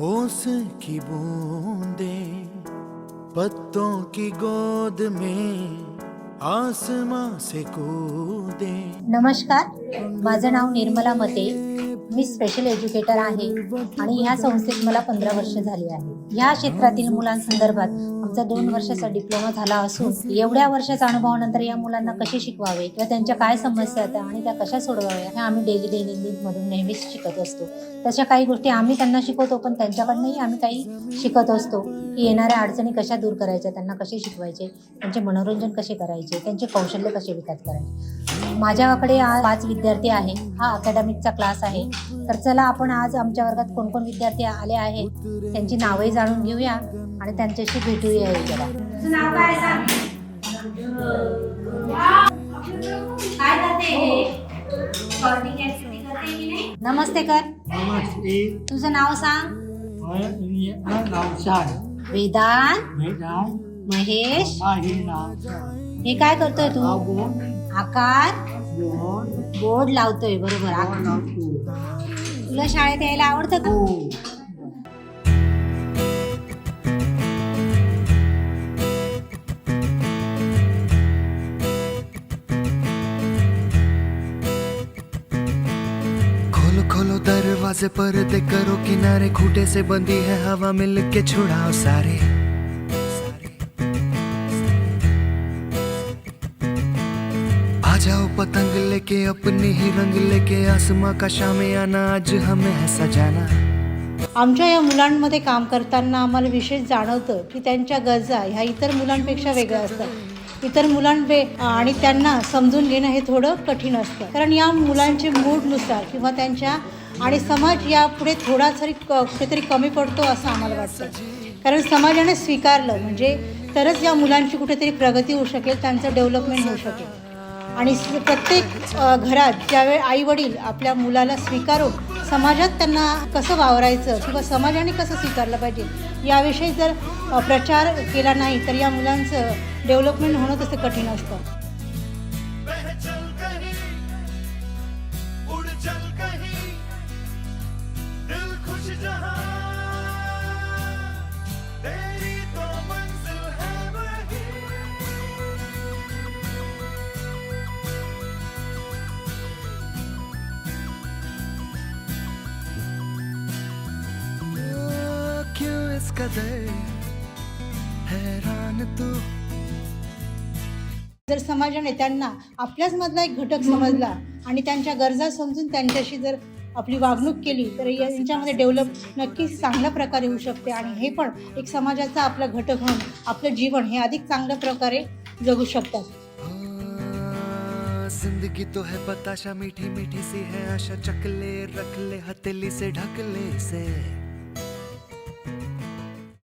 ओस की बूंदें पत्तों की गोद में आसमां से कूदे। नमस्कार, माझं नाव निर्मला मते. मी स्पेशल एज्युकेटर आहे आणि ह्या संस्थेत मला 15 वर्ष झाली आहे. ह्या क्षेत्रातील मुलांसंदर्भात आमचा 2 वर्षाचा डिप्लोमा झाला असून एवढ्या वर्षाच्या अनुभवानंतर या मुलांना कसे शिकवावे किंवा त्यांच्या काय समस्या आहेत आणि त्या कशा सोडवाव्या हे आम्ही डेली मधून नेहमीच शिकत असतो. तशा काही गोष्टी आम्ही त्यांना शिकवतो, पण त्यांच्याकडनंही आम्ही काही शिकत असतो की येणाऱ्या अडचणी कशा दूर करायच्या, त्यांना कसे शिकवायचे, त्यांचे मनोरंजन कसे करायचे, त्यांचे कौशल्य कसे विकास करायचे. माझ्याकडे आज 5 विद्यार्थी आहे. हा अकॅडमिकचा क्लास आहे. तर चला आपण आज आमच्या वर्गात कोण विद्यार्थी आले आहेत त्यांची नावही जाणून घेऊया आणि त्यांच्याशी भेटूया. जरा तुझं नाव काय सांग? काय करते हे? सॉर्टिंग ऍक्टिव्हिटी करते की नाही? नमस्ते कर. नमस्ते. तुझं नाव सांग. वेदांत महेश. हे काय करतोय तू? आकार बोर्ड लावतोय. बरोबर. तुला शाळेत यायला आवडतं का? खोलो खोलो दरवाजे पर्दे करो किनारे, खूटे से बंदी है हवा मिल के छुड़ाओ सारे। आ जाओ पतंग लेके अपने ही रंग लेके, आसमां का शामे आना आज हमें है सजाना। आमच्या या मुलांमध्ये काम करताना आम्हाला विशेष जाणवतं की त्यांच्या गरजा ह्या इतर मुलांपेक्षा वेगळ्या असतात. इतर आणि त्यांना समजून घेणं हे थोडं कठीण असतं, कारण या मुलांचे मूडनुसार किंवा त्यांच्या आणि समाज यापुढे थोडा तरी कुठेतरी कमी पडतो असं आम्हाला वाटतं. कारण समाजाने स्वीकारलं म्हणजे तरच या मुलांची कुठेतरी प्रगती होऊ शकेल, त्यांचं डेव्हलपमेंट होऊ शकेल. आणि प्रत्येक घरात ज्यावेळी आईवडील आपल्या मुलाला स्वीकारून समाजात त्यांना कसं वावरायचं किंवा समाजाने कसं स्वीकारलं पाहिजे याविषयी जर प्रचार केला नाही तर या मुलांचं डेव्हलपमेंट होणं तसं कठीण असतं. हैरान तू. जर समाजाने त्यांना आपल्याच मधला एक घटक समजला आणि त्यांच्या गरजा समजून त्यांच्याशी जर आपली वागणूक केली तर यांच्यामध्ये डेव्हलप नक्कीच चांगल्या प्रकारे होऊ शकते. आणि हे पण एक समाजाचा आपला घटक म्हणून आपलं जीवन हे अधिक चांगल्या प्रकारे जगू शकतात. जिंदगी तो है बताशा मीठी मीठी सी है आशा, चकले रख ले हथेली से ढक ले से.